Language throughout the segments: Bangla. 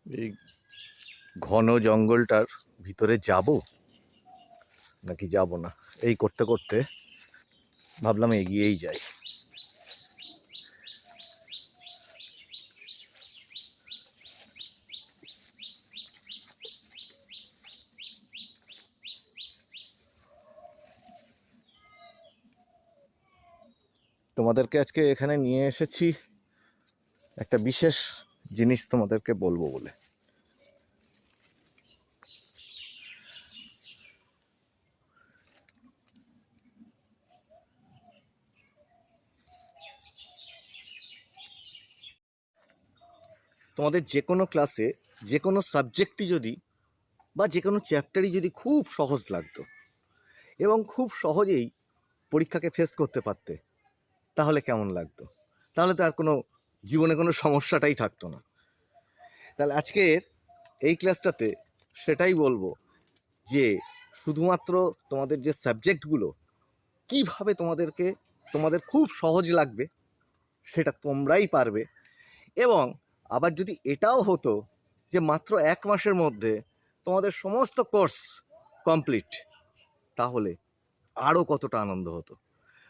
এই ঘন জঙ্গলটার ভিতরে যাব নাকি যাব না, এই করতে করতে ভাবলাম এগিয়েই যাই। তোমাদেরকে আজকে এখানে নিয়ে এসেছি একটা বিশেষ জিনিস তোমাদেরকে বলবো বলে। তোমাদের যে কোনো ক্লাসে যে কোনো সাবজেক্টই যদি বা যে কোনো চ্যাপ্টারই যদি খুব সহজ লাগতো এবং খুব সহজেই পরীক্ষাকে ফেস করতে পারতে, তাহলে কেমন লাগতো? তাহলে তো আর কোনো জীবনে কোনো সমস্যাটাই থাকতো না। তাহলে আজকের এই ক্লাসটাতে সেটাই বলবো যে শুধুমাত্র তোমাদের যে সাবজেক্টগুলো কীভাবে তোমাদের খুব সহজ লাগবে সেটা তোমরাই পারবে। এবং আবার যদি এটাও হতো যে মাত্র 1 মাসের মধ্যে তোমাদের সমস্ত কোর্স কমপ্লিট, তাহলে আরও কতটা আনন্দ হতো।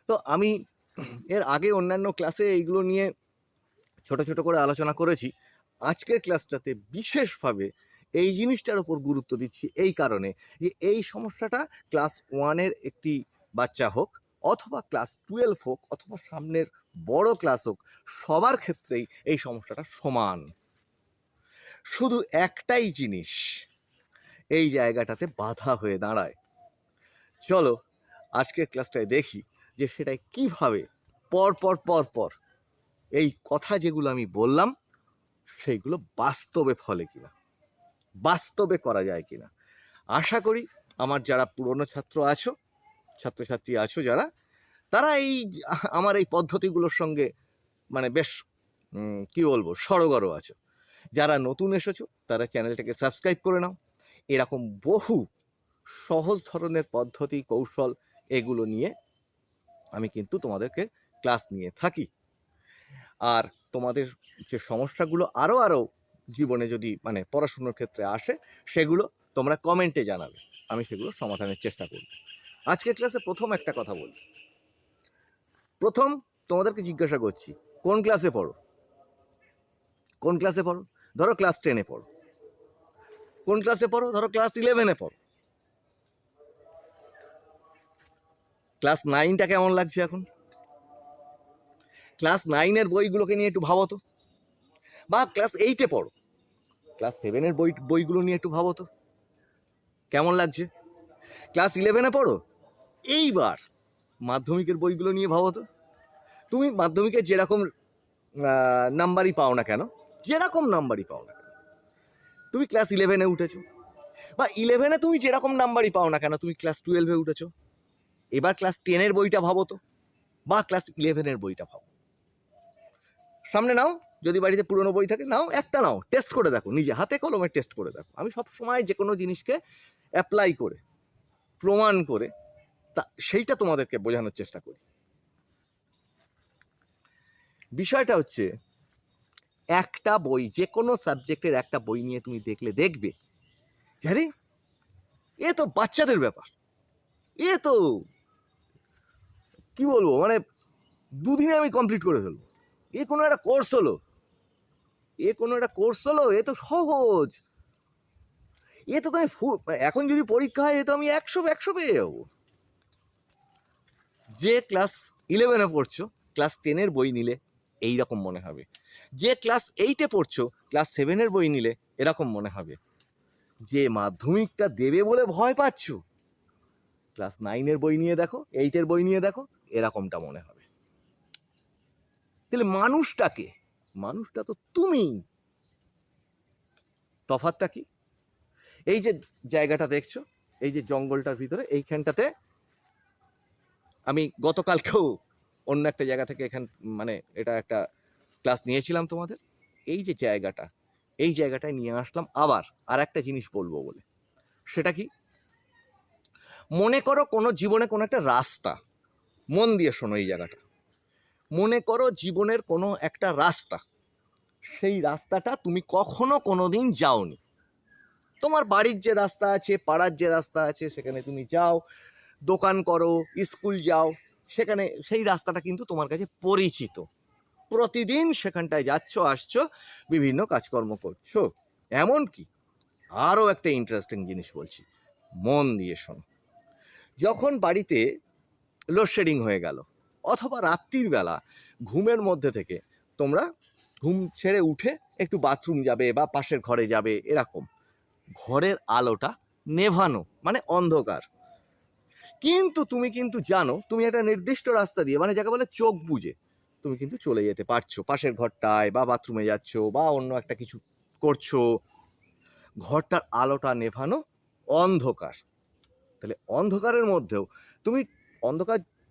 তো আমি এর আগে অন্যান্য ক্লাসে এইগুলো নিয়ে ছোট ছোট করে আলোচনা করেছি। আজকের ক্লাসটাতে বিশেষভাবে এই জিনিসটার উপর গুরুত্ব দিচ্ছি এই কারণে যে এই সমস্যাটা ক্লাস 1-এর একটি বাচ্চা হোক অথবা ক্লাস 12 হোক অথবা সামনের বড় ক্লাস হোক, সবার ক্ষেত্রেই এই সমস্যাটা সমান। শুধু একটাই জিনিস এই জায়গাটাতে বাধা হয়ে দাঁড়ায়। চলো আজকের ক্লাসটায় দেখি যে সেটাই কিভাবে পর পর পর পর এই কথা যেগুলো আমি বললাম সেইগুলো বাস্তবে ফলে কিনা, বাস্তবে করা যায় কিনা। আশা করি আমার যারা পুরনো ছাত্রছাত্রী আছো যারা, তারা আমার এই পদ্ধতিগুলোর সঙ্গে মানে বেশ কি বলবো সড়গড় আছো। যারা নতুন এসেছো তারা চ্যানেলটাকে সাবস্ক্রাইব করে নাও। এরকম বহু সহজ ধরনের পদ্ধতি কৌশল এগুলো নিয়ে আমি কিন্তু তোমাদেরকে ক্লাস নিয়ে থাকি। আর তোমাদের যে সমস্যাগুলো আরও জীবনে যদি মানে পড়াশুনোর ক্ষেত্রে আসে, সেগুলো তোমরা কমেন্টে জানাবে, আমি সেগুলো সমাধানের চেষ্টা করব। আজকের ক্লাসে প্রথম একটা কথা বলি। প্রথম তোমাদেরকে জিজ্ঞাসা করছি, কোন ক্লাসে পড়ো? কোন ক্লাসে পড়ো? ধরো ক্লাস 10-এ পড়ো। কোন ক্লাসে পড়ো? ধরো ক্লাস 11-এ পড়ো। ক্লাস 9টা কেমন লাগছে এখন? ক্লাস 9-এর বইগুলোকে নিয়ে একটু ভাবো তো। বা ক্লাস 8-এ পড়ো, ক্লাস 7-এর বইগুলো নিয়ে একটু ভাবো তো কেমন লাগছে। ক্লাস 11-এ পড়ো, এইবার মাধ্যমিকের বইগুলো নিয়ে ভাবো তো। তুমি মাধ্যমিকে যেরকম নাম্বারই পাও না কেন, যেরকম নাম্বারই পাও না কেন, তুমি ক্লাস 11-এ উঠেছো। বা 11-এ তুমি যেরকম নাম্বারই পাও না কেন, তুমি ক্লাস 12-এ উঠেছো। এবার ক্লাস 10-এর বইটা ভাবো তো, বা ক্লাস 11-এর বইটা ভাবো। সামনে নাও, যদি বাড়িতে পুরনো বই থাকে নাও, একটা নাও, টেস্ট করে দেখো, নিজে হাতে কলমে টেস্ট করে দেখো। আমি সব সময় যে কোনো জিনিসকে অ্যাপ্লাই করে প্রমাণ করে তা সেইটা তোমাদেরকে বোঝানোর চেষ্টা করি। বিষয়টা হচ্ছে, একটা বই, যে কোনো সাবজেক্টের একটা বই নিয়ে তুমি দেখবে আরে এ তো বাচ্চাদের ব্যাপার, এ তো কি বলবো মানে 2 দিনে আমি কমপ্লিট করে ফেলবো, এ কোনো একটা কোর্স হলো, এ তো সহজ, এ তো তুমি এখন যদি পরীক্ষা হয় এ তো আমি 100 পেয়ে যাবো। যে ক্লাস 11-এ পড়ছো, ক্লাস 10-এর বই নিলে এই রকম মনে হবে। যে ক্লাস 8-এ পড়ছো, ক্লাস 7-এর বই নিলে এরকম মনে হবে। যে মাধ্যমিকটা দেবে বলে ভয় পাচ্ছ, ক্লাস 9-এর বই নিয়ে দেখো, 8-এর বই নিয়ে দেখো, এরকমটা মনে হবে। তাহলে মানুষটা তো তুমি। তফাৎটা কি? এই যে জায়গাটা দেখছো, এই যে জঙ্গলটার ভিতরে, এইখানটাতে আমি গতকালকেও অন্য একটা জায়গা থেকে মানে এটা একটা ক্লাস নিয়েছিলাম তোমাদের। এই যে জায়গাটা, এই জায়গাটায় নিয়ে আসলাম আবার আর একটা জিনিস বলবো বলে। সেটা কি? মনে করো কোনো জীবনে কোনো একটা রাস্তা, মন দিয়ে শোনো এই জায়গাটা, মনে করো জীবনের কোনো একটা রাস্তা, সেই রাস্তাটা তুমি কখনো কোনোদিন যাওনি। তোমার বাড়ির যে রাস্তা আছে, পাড়ার যে রাস্তা আছে, সেখানে তুমি যাও, দোকান করো, স্কুল যাও, সেখানে সেই রাস্তাটা কিন্তু তোমার কাছে পরিচিত। প্রতিদিন সেখানটায় যাচ্ছ, আসছো, বিভিন্ন কাজকর্ম করছো। এমনকি আরও একটা ইন্টারেস্টিং জিনিস বলছি, মন দিয়ে শোনো। যখন বাড়িতে লোডশেডিং হয়ে গেল, অথবা রাত্রির বেলা ঘুমের মধ্যে থেকে তোমরা ঘুম ছেড়ে উঠে একটু বাথরুম যাবে বা পাশের ঘরে যাবে, এরকম ঘরের আলোটা নেভানো, মানে অন্ধকার, কিন্তু তুমি কিন্তু জানো তুমি একটা নির্দিষ্ট রাস্তা দিয়ে, মানে যাকে বলে চোখ বুজে, তুমি কিন্তু চলে যেতে পারছো পাশের ঘরটায়, বা বাথরুমে যাচ্ছ, বা অন্য একটা কিছু করছো, ঘরটার আলোটা নেভানো, অন্ধকার। তাহলে অন্ধকারের মধ্যেও তুমি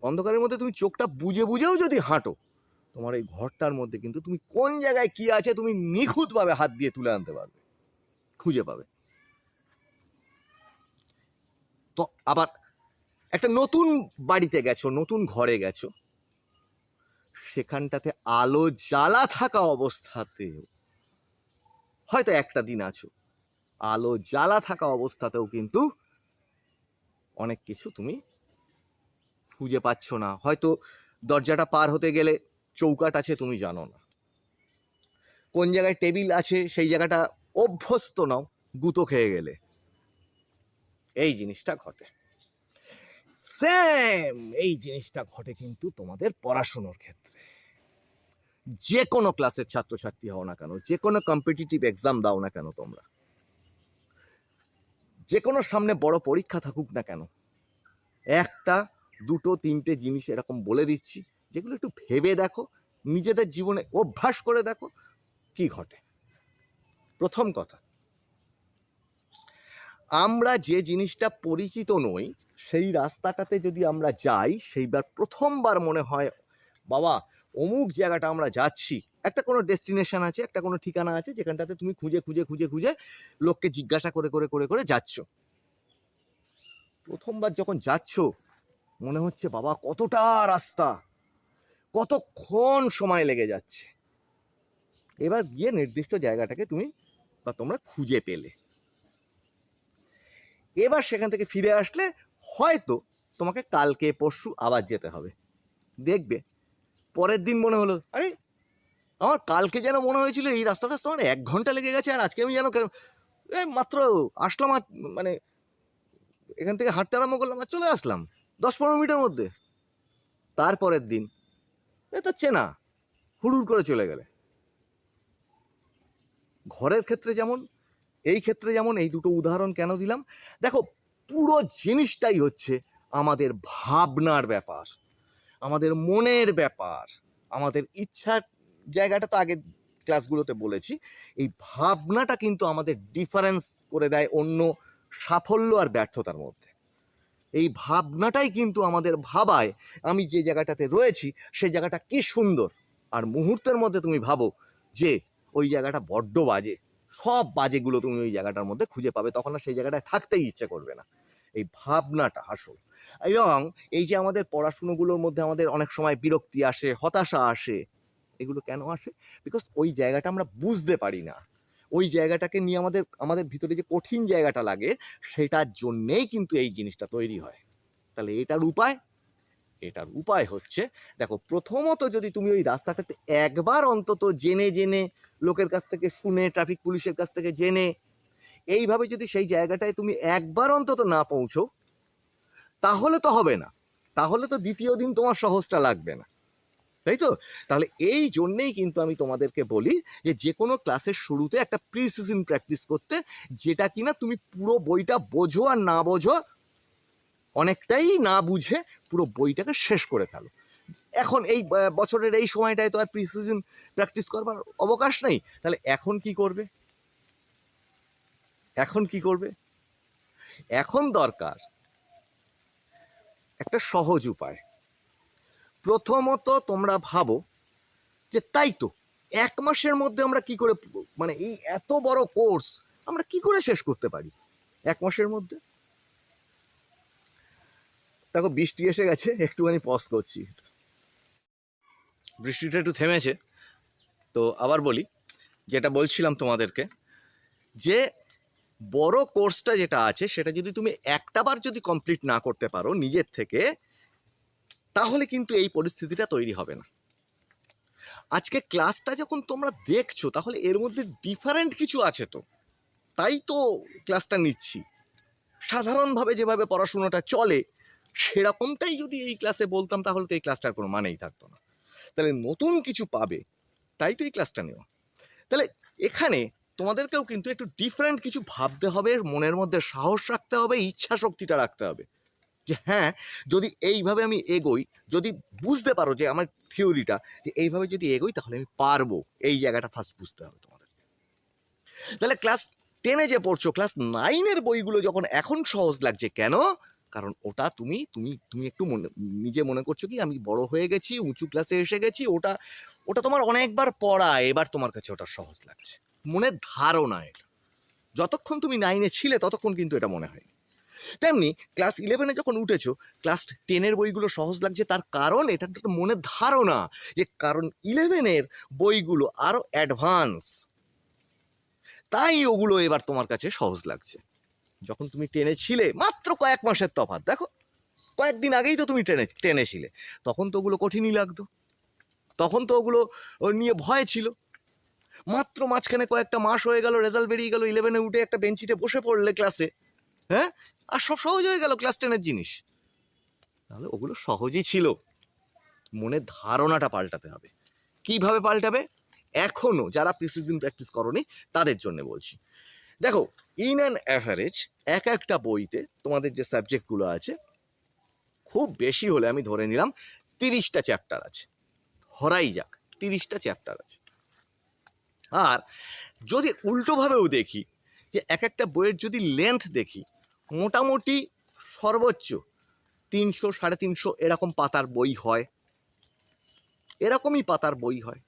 অন্ধকারের মধ্যে তুমি চোখটা বুজে বুঝেও যদি হাঁটো, তোমার এই ঘরটার মধ্যে কিন্তু তুমি কোন জায়গায় কি আছে তুমি নিখুঁতভাবে হাত দিয়ে তুলে আনতে পারবে, খুঁজে পাবে। তো আবার একটা নতুন বাড়িতে গেছো, নতুন ঘরে গেছো, সেখানটাতে আলো জ্বালা থাকা অবস্থাতেও, হয়তো একটা দিন আছো, আলো জ্বালা থাকা অবস্থাতেও কিন্তু অনেক কিছু তুমি খুঁজে পাচ্ছ না। হয়তো দরজাটা পার হতে গেলে চৌকাঠ আছে তুমি জানো না, কোন জায়গায় টেবিল আছে সেই জায়গাটা অভ্যস্ত নাও, গুঁতো খেয়ে গেলে। এই জিনিসটা ঘটে। সেম এই জিনিসটা ঘটে কিন্তু তোমাদের পড়াশুনোর ক্ষেত্রে। যে কোনো ক্লাসের ছাত্রছাত্রী হও না কেন, যে কোনো কম্পিটিটিভ এক্সাম দাও না কেন তোমরা, যে কোনো সামনে বড় পরীক্ষা থাকুক না কেন, একটা দুটো তিনটে জিনিস এরকম বলে দিচ্ছি, যেগুলো একটু ভেবে দেখো, নিজেদের জীবনে অভ্যাস করে দেখো কি ঘটে। প্রথম কথা, আমরা যে জিনিসটা পরিচিত নই, সেই রাস্তাটাতে যদি আমরা যাই, সেইবার প্রথমবার মনে হয় বাবা অমুক জায়গাটা আমরা যাচ্ছি, একটা কোনো ডেস্টিনেশন আছে, একটা কোনো ঠিকানা আছে, যেখানটাতে তুমি খুঁজে খুঁজে খুঁজে খুঁজে লোককে জিজ্ঞাসা করে করে করে করে যাচ্ছ। প্রথমবার যখন যাচ্ছ মনে হচ্ছে বাবা কতটা রাস্তা, কতক্ষণ সময় লেগে যাচ্ছে। এবার গিয়ে নির্দিষ্ট জায়গাটাকে তুমি বা তোমরা খুঁজে পেলে, এবার সেখান থেকে ফিরে আসলে হয়তো তোমাকে কালকে পরশু আবার যেতে হবে। দেখবে পরের দিন মনে হলো আরে আমার কালকে যেন মনে হয়েছিল এই রাস্তাটা আমার 1 ঘন্টা লেগে গেছে, আর আজকে আমি যেন মাত্র আসলাম, আর মানে এখান থেকে হাঁটতে আরম্ভ করলাম আর চলে আসলাম 10-15 মিনিটের মধ্যে। তারপরের দিন এ তো চেনা, হুড়ুড় করে চলে গেলে। ঘরের ক্ষেত্রে যেমন, এই ক্ষেত্রে যেমন, এই দুটো উদাহরণ কেন দিলাম দেখো, পুরো জিনিসটাই হচ্ছে আমাদের ভাবনার ব্যাপার, আমাদের মনের ব্যাপার, আমাদের ইচ্ছার জায়গাটা তো আগে ক্লাসগুলোতে বলেছি। এই ভাবনাটা কিন্তু আমাদের ডিফারেন্স করে দেয় অন্য সাফল্য আর ব্যর্থতার মধ্যে। এই ভাবনাটাই কিন্তু আমাদের ভাবায় আমি যে জায়গাটাতে রয়েছি সেই জায়গাটা কি সুন্দর, আর মুহূর্তের মধ্যে তুমি ভাবো যে ওই জায়গাটা বড্ড বাজে, সব বাজেগুলো তুমি ওই জায়গাটার মধ্যে খুঁজে পাবে, তখন আর সেই জায়গাটায় থাকতেই ইচ্ছে করবে না। এই ভাবনাটা আসল। এবং এই যে আমাদের পড়াশুনোগুলোর মধ্যে আমাদের অনেক সময় বিরক্তি আসে, হতাশা আসে, এগুলো কেন আসে? বিকজ ওই জায়গাটা আমরা বুঝতে পারি না, ওই জায়গাটাকে নিয়ে আমাদের আমাদের ভিতরে যে কঠিন জায়গাটা লাগে, সেটার জন্যেই কিন্তু এই জিনিসটা তৈরি হয়। তাহলে এটার উপায় হচ্ছে, দেখো প্রথমত যদি তুমি ওই রাস্তাটাতে একবার অন্তত জেনে জেনে, লোকের কাছ থেকে শুনে, ট্রাফিক পুলিশের কাছ থেকে জেনে, এইভাবে যদি সেই জায়গাটায় তুমি একবার অন্তত না পৌঁছো, তাহলে তো হবে না, তাহলে তো দ্বিতীয় দিন তোমার সহজটা লাগবে না, তাই তো? তাহলে এই জন্যেই কিন্তু আমি তোমাদেরকে বলি যে কোনো ক্লাসের শুরুতে একটা প্রি সিজন প্র্যাকটিস করতে, যেটা কিনা তুমি পুরো বইটা বোঝো আর না বোঝো, অনেকটাই না বুঝে পুরো বইটাকে শেষ করে ফেলো। এখন এই বছরের এই সময়টায় তো আর প্রি সিজন প্র্যাকটিস করবার অবকাশ নেই, তাহলে এখন কি করবে? এখন দরকার একটা সহজ উপায়। প্রথমত তোমরা ভাবো যে তাই তো 1 মাসের মধ্যে আমরা কি করে, মানে এই এত বড় কোর্স আমরা কি করে শেষ করতে পারি 1 মাসের মধ্যে? দেখো বৃষ্টি এসে গেছে, একটুখানি পজ করছি, বৃষ্টিটা একটু থেমেছে, তো আবার বলি যেটা বলছিলাম তোমাদেরকে, যে বড় কোর্সটা যেটা আছে সেটা যদি তুমি একটাবার যদি কমপ্লিট না করতে পারো নিজের থেকে, তাহলে কিন্তু এই পরিস্থিতিটা তৈরি হবে না। আজকে ক্লাসটা যখন তোমরা দেখছো তাহলে এর মধ্যে ডিফারেন্ট কিছু আছে, তো তাই তো ক্লাসটা নিচ্ছি। সাধারণভাবে যেভাবে পড়াশুনোটা চলে সেরকমটাই যদি এই ক্লাসে বলতাম তাহলে তো এই ক্লাসটার কোনো মানেই থাকতো না। তাহলে নতুন কিছু পাবে, তাই তো এই ক্লাসটা নেওয়া। তাহলে এখানে তোমাদেরকেও কিন্তু একটু ডিফারেন্ট কিছু ভাবতে হবে, মনের মধ্যে সাহস রাখতে হবে, ইচ্ছা শক্তিটা রাখতে হবে, যে হ্যাঁ যদি এইভাবে আমি এগোই, যদি বুঝতে পারো যে আমার থিওরিটা যে এইভাবে যদি এগোই তাহলে আমি পারবো, এই জায়গাটা ফার্স্ট বুঝতে হবে তোমাদের। তাহলে ক্লাস 10-এ যে পড়ছো, ক্লাস 9-এর বইগুলো যখন এখন সহজ লাগছে কেন? কারণ ওটা তুমি তুমি তুমি একটু নিজে মনে করছো কি আমি বড় হয়ে গেছি, উঁচু ক্লাসে এসে গেছি, ওটা ওটা তোমার অনেকবার পড়া, এবার তোমার কাছে ওটা সহজ লাগছে, মনের ধারণা এটা। যতক্ষণ তুমি 9-এ ছিলে ততক্ষণ কিন্তু এটা মনে হয়। তেমনি ক্লাস 11-এ যখন উঠেছো, ক্লাস 10-এর বইগুলো সহজ লাগছে, তার কারণ এটা একটা মনের ধারণা, যে কারণ 11-এর বইগুলো আরো অ্যাডভান্স, তাই ওগুলো এবার তোমার কাছে সহজ লাগছে। যখন তুমি 10-এ ছিলে মাত্র কয়েক মাসের তফাৎ, দেখো কয়েকদিন আগেই তো তুমি 10-এ ছিলে, তখন তো ওগুলো কঠিনই লাগতো, তখন তো ওগুলো নিয়ে ভয় ছিল। মাত্র মাঝখানে কয়েকটা মাস হয়ে গেল, রেজাল্ট বেরিয়ে গেল, 11-এ উঠে একটা বেঞ্চিতে বসে পড়লে ক্লাসে, হ্যাঁ, আর সব সহজ হয়ে গেল ক্লাস 10-এর জিনিস। তাহলে ওগুলো সহজই ছিল, মনের ধারণাটা পাল্টাতে হবে। কিভাবে পাল্টাবে? এখনো যারা প্রিসিজন প্র্যাকটিস করনি তাদের জন্য বলছি। দেখো, ইন অ্যান অ্যাভারেজ এক একটা বইতে তোমাদের যে সাবজেক্টগুলো আছে, খুব বেশি হলে আমি ধরে নিলাম 30টা চ্যাপ্টার আছে, ধরাই যাক 30টা চ্যাপ্টার আছে। আর যদি উল্টোভাবেও দেখি, যে এক একটা বইয়ের যদি লেন্থ দেখি, মোটামুটি সর্বোচ্চ 300 350 এরকম পাতার বই হয়, এরকমই পাতার বই হয়।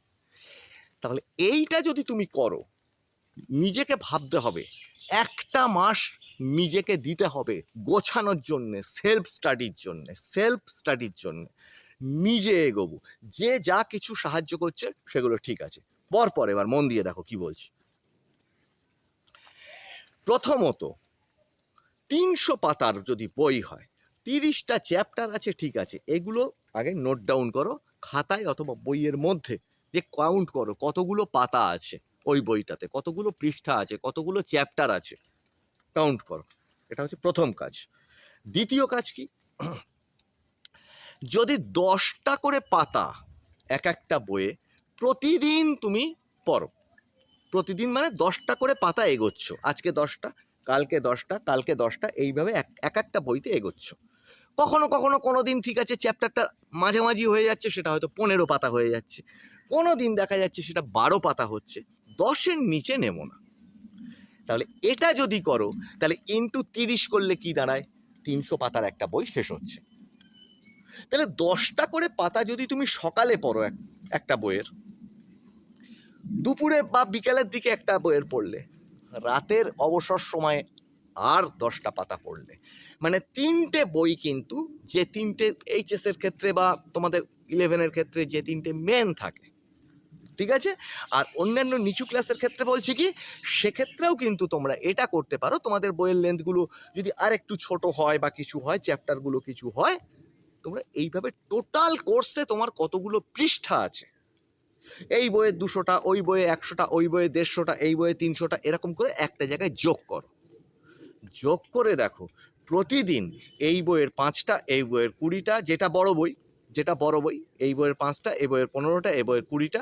তাহলে এইটা যদি তুমি করো, নিজেকে ভাবতে হবে একটা মাস নিজেকে দিতে হবে গোছানোর জন্যে, সেলফ স্টাডির জন্যে, নিজে এগোবো। যে যা কিছু সাহায্য করছে সেগুলো ঠিক আছে, পরপর এবার মন দিয়ে দেখো কি বলছি। প্রথমত 300 পাতার যদি বই হয়, 30টা চ্যাপ্টার আছে, ঠিক আছে, এগুলো আগে নোট ডাউন করো খাতায় অথবা বইয়ের মধ্যে, যে কাউন্ট করো কতগুলো পাতা আছে ওই বইটাতে, কতগুলো পৃষ্ঠা আছে, কতগুলো চ্যাপ্টার আছে, কাউন্ট করো। এটা হচ্ছে প্রথম কাজ। দ্বিতীয় কাজ কি? যদি 10টা করে পাতা এক একটা বইয়ে প্রতিদিন তুমি পড়ো, প্রতিদিন মানে 10টা করে পাতা এগোচ্ছ, আজকে 10টা, কালকে 10টা, কালকে 10টা, এইভাবে এক একটা বইতে এগোচ্ছ। কখনো কখনো কোনো দিন ঠিক আছে চ্যাপ্টারটা মাঝামাঝি হয়ে যাচ্ছে, সেটা হয়তো 15 পাতা হয়ে যাচ্ছে, কোনো দিন দেখা যাচ্ছে সেটা 12 পাতা হচ্ছে, 10-এর নিচে নেমো না। তাহলে এটা যদি করো, তাহলে ইন্টু 30 করলে কি দাঁড়ায়? 300 পাতার একটা বই শেষ হচ্ছে। তাহলে 10টা করে পাতা যদি তুমি সকালে পড়ো একটা বইয়ের, দুপুরে বা বিকালের দিকে একটা বইয়ের পড়লে, রাতের অবসর সময়ে আর 10টা পাতা পড়লে, মানে 3টে বই কিন্তু, যে 3টে এইচএসের ক্ষেত্রে বা তোমাদের 11-এর ক্ষেত্রে যে 3টে মেন থাকে, ঠিক আছে, আর অন্যান্য নিচু ক্লাসের ক্ষেত্রে বলছি কি, সেক্ষেত্রেও কিন্তু তোমরা এটা করতে পারো, তোমাদের বইয়ের লেন্থগুলো যদি আর একটু ছোট হয় বা কিছু হয়, চ্যাপ্টারগুলো কিছু হয়, তোমরা এইভাবে টোটাল কোর্সে তোমার কতগুলো পৃষ্ঠা আছে, এই বইয়ে 200টা, ওই বইয়ে 100টা, ওই বইয়ে 150টা, এই বইয়ে 300টা, এরকম করে একটা জায়গায় যোগ করো। যোগ করে দেখো প্রতিদিন এই বইয়ের 5টা, এই বইয়ের 20টা, যেটা বড় বই, এই বইয়ের 5টা, এই বইয়ের 15টা, এই বইয়ের 20টা,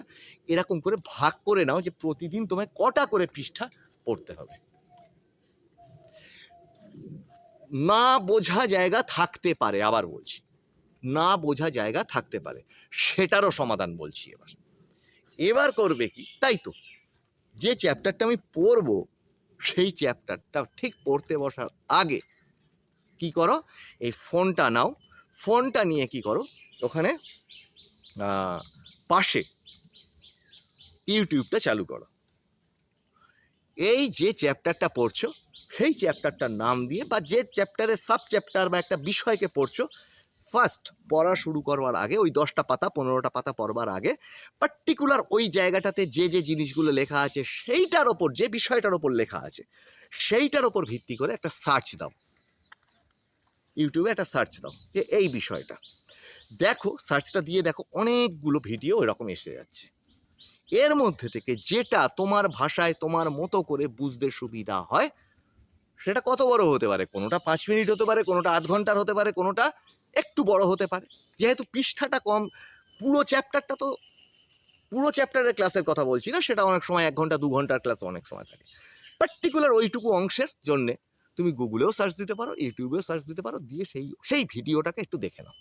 এরকম করে ভাগ করে নাও যে প্রতিদিন তোমায় কটা করে পৃষ্ঠা পড়তে হবে। না বোঝা জায়গা থাকতে পারে, আবার বলছি, না বোঝা জায়গা থাকতে পারে, সেটারও সমাধান বলছি। এবার করবে কি, তাই তো যে চ্যাপ্টারটা আমি পড়বো সেই চ্যাপ্টারটা ঠিক পড়তে বসার আগে কি করো, এই ফোনটা নাও, ফোনটা নিয়ে কি করো, ওখানে পাশে ইউটিউবটা চালু করো, এই যে চ্যাপ্টারটা পড়ছো সেই চ্যাপ্টারটার নাম দিয়ে, বা যে চ্যাপ্টারের সাব চ্যাপ্টার বা একটা বিষয়কে পড়ছো, ফার্স্ট পড়া শুরু করবার আগে, ওই 10টা পাতা 15টা পাতা পড়বার আগে পার্টিকুলার ওই জায়গাটাতে যে যে জিনিসগুলো লেখা আছে সেইটার ওপর, যে বিষয়টার ওপর লেখা আছে সেইটার ওপর ভিত্তি করে একটা সার্চ দাও, ইউটিউবে একটা সার্চ দাও যে এই বিষয়টা। দেখো, সার্চটা দিয়ে দেখো অনেকগুলো ভিডিও এরকম এসে যাচ্ছে। এর মধ্যে থেকে যেটা তোমার ভাষায় তোমার মতো করে বুঝতে সুবিধা হয়, সেটা কত বড় হতে পারে, কোনোটা 5 মিনিট হতে পারে, কোনোটা আধ ঘন্টার হতে পারে, কোনোটা একটু বড় হতে পারে। যেহেতু পৃষ্ঠাটা কম, পুরো চ্যাপ্টারটা তো, পুরো চ্যাপ্টারের ক্লাসের কথা বলছি না, সেটা অনেক সময় 1 ঘন্টা 2 ঘন্টার ক্লাস অনেক সময় থাকে। পার্টিকুলার ওইটুকু অংশের জন্যে তুমি গুগলেও সার্চ দিতে পারো, ইউটিউবেও সার্চ দিতে পারো, দিয়ে সেই ভিডিওটাকে একটু দেখে নাও।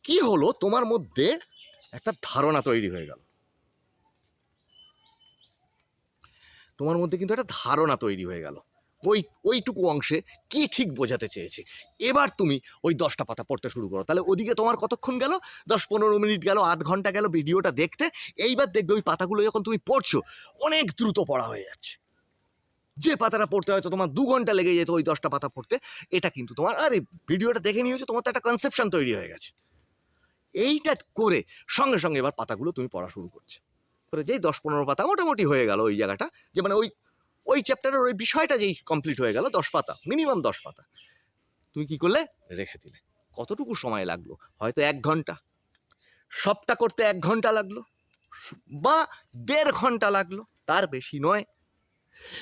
কি হলো, তোমার মধ্যে একটা ধারণা তৈরি হয়ে গেল, তোমার মধ্যে কিন্তু একটা ধারণা তৈরি হয়ে গেল ওইটুকু অংশে কি ঠিক বোঝাতে চেয়েছে। এবার তুমি ওই 10টা পাতা পড়তে শুরু করো। তাহলে ওদিকে তোমার কতক্ষণ গেল? 10-15 মিনিট গেল, আধ ঘন্টা গেল ভিডিওটা দেখতে। এইবার দেখবে ওই পাতাগুলো যখন তুমি পড়ছো, অনেক দ্রুত পড়া হয়ে যাচ্ছে। যে পাতাটা পড়তে হয়তো তোমার 2 ঘন্টা লেগে যেত ওই 10টা পাতা পড়তে, এটা কিন্তু তোমার, আরে ভিডিওটা দেখে নিয়েছো, তোমার তো একটা কনসেপশন তৈরি হয়ে গেছে। এইটা করে সঙ্গে সঙ্গে এবার পাতাগুলো তুমি পড়া শুরু করছো। করে যেই 10-15 পাতা মোটামুটি হয়ে গেল ওই জায়গাটা, যে মানে ওই চ্যাপ্টারের ওই বিষয়টা যেই কমপ্লিট হয়ে গেল, 10 পাতা, মিনিমাম 10 পাতা, তুমি কি করলে? রেখে দিলে। কতটুকু সময় লাগলো? হয়তো 1 ঘন্টা। সবটা করতে 1 ঘন্টা লাগলো, বা 1.5 ঘন্টা লাগলো, তার বেশি নয়।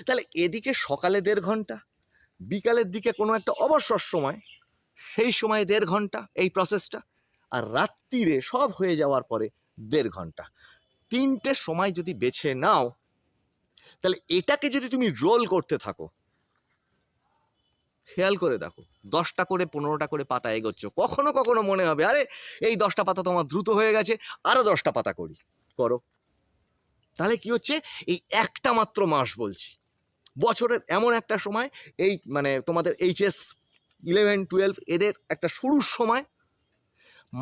তাহলে এদিকে সকালে 1.5 ঘন্টা, বিকালের দিকে কোনো একটা অবসর সময়, সেই সময় 1.5 ঘন্টা এই প্রসেসটা, আর রাত্রিরে সব হয়ে যাওয়ার পরে 1.5 ঘন্টা। 3টে সময় যদি বেছে নাও, তাহলে এটাকে যদি তুমি রোল করতে থাকো, খেয়াল করে দেখো, 10টা করে 15টা করে পাতা এগোচ্ছ, কখনো কখনো মনে হবে আরে এই 10টা পাতা তো আমার দ্রুত হয়ে গেছে, আরো 10টা পাতা করো। তাহলে কি হচ্ছে, এই একটা মাত্র মাস বলছি, বছরের এমন একটা সময়, এই মানে তোমাদের HS 11-12 এদের একটা শুরুর সময়,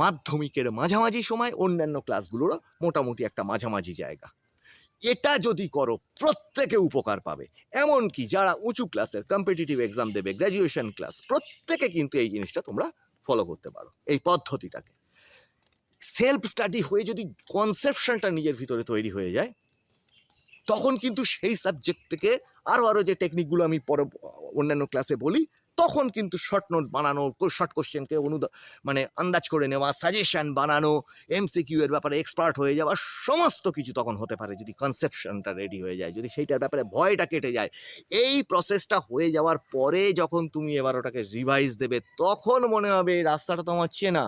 মাধ্যমিকের মাঝামাঝি সময়, অন্যান্য ক্লাসগুলোরও মোটামুটি একটা মাঝামাঝি জায়গা। এটা যদি করো, প্রত্যেকে উপকার পাবে। এমনকি যারা উঁচু ক্লাসের কম্পিটিটিভ এক্সাম দেবে, গ্র্যাজুয়েশন ক্লাস, প্রত্যেকে কিন্তু এই জিনিসটা তোমরা ফলো করতে পারো, এই পদ্ধতিটাকে। সেলফ স্টাডি হয়ে যদি কনসেপশনটা নিজের ভিতরে তৈরি হয়ে যায়, তখন কিন্তু সেই সাবজেক্ট থেকে আরও যে টেকনিকগুলো আমি পরে অন্যান্য ক্লাসে বলি, তখন কিন্তু শর্ট নোট বানানো, শর্ট কোশ্চেনকে মানে আন্দাজ করে নেওয়া, সাজেশন বানানো, MCQ এর ব্যাপারে এক্সপার্ট হয়ে যাওয়া, সমস্ত কিছু তখন হতে পারে যদি কনসেপশনটা রেডি হয়ে যায়, যদি সেইটার ব্যাপারে ভয়টা কেটে যায়। এই প্রসেসটা হয়ে যাওয়ার পরে যখন তুমি এবার ওটাকে রিভাইজ দেবে, তখন মনে হবে এই রাস্তাটা তো আমার চেনা,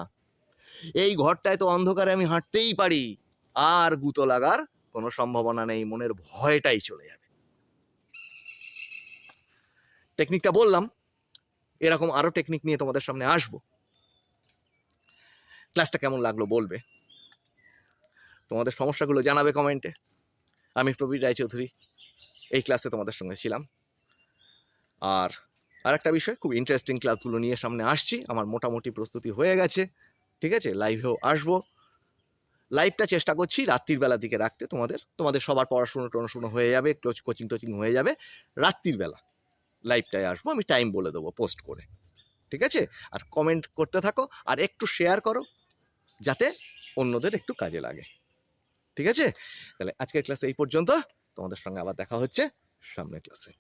এই ঘরটায় তো অন্ধকারে আমি হাঁটতেই পারি, আর গুঁতো লাগার কোনো সম্ভাবনা নেই, মনের ভয়টাই চলে যাবে। টেকনিকটা বললাম, এরকম আরো টেকনিক নিয়ে তোমাদের সামনে আসবো। ক্লাসটা কেমন লাগলো বলবে, তোমাদের সমস্যাগুলো জানাবে কমেন্টে। আমি প্রবীর রায়চৌধুরী এই ক্লাসে তোমাদের সঙ্গে ছিলাম। আর আরেকটা বিষয়, খুব ইন্টারেস্টিং ক্লাসগুলো নিয়ে সামনে আসছি, আমার মোটামুটি প্রস্তুতি হয়ে গেছে, ঠিক আছে? লাইভেও আসবো। লাইভটা চেষ্টা করছি রাত্রির বেলার দিকে রাখতে, তোমাদের সবার পড়াশুনো হয়ে যাবে, কোচিং টোচিং হয়ে যাবে, রাত্রির বেলা লাইভটায় আসবো, আমি টাইম বলে দেবো পোস্ট করে, ঠিক আছে? আর কমেন্ট করতে থাকো, আর একটু শেয়ার করো যাতে অন্যদের একটু কাজে লাগে, ঠিক আছে? তাহলে আজকের ক্লাসে এই পর্যন্ত, তোমাদের সঙ্গে আবার দেখা হচ্ছে সামনের ক্লাসে।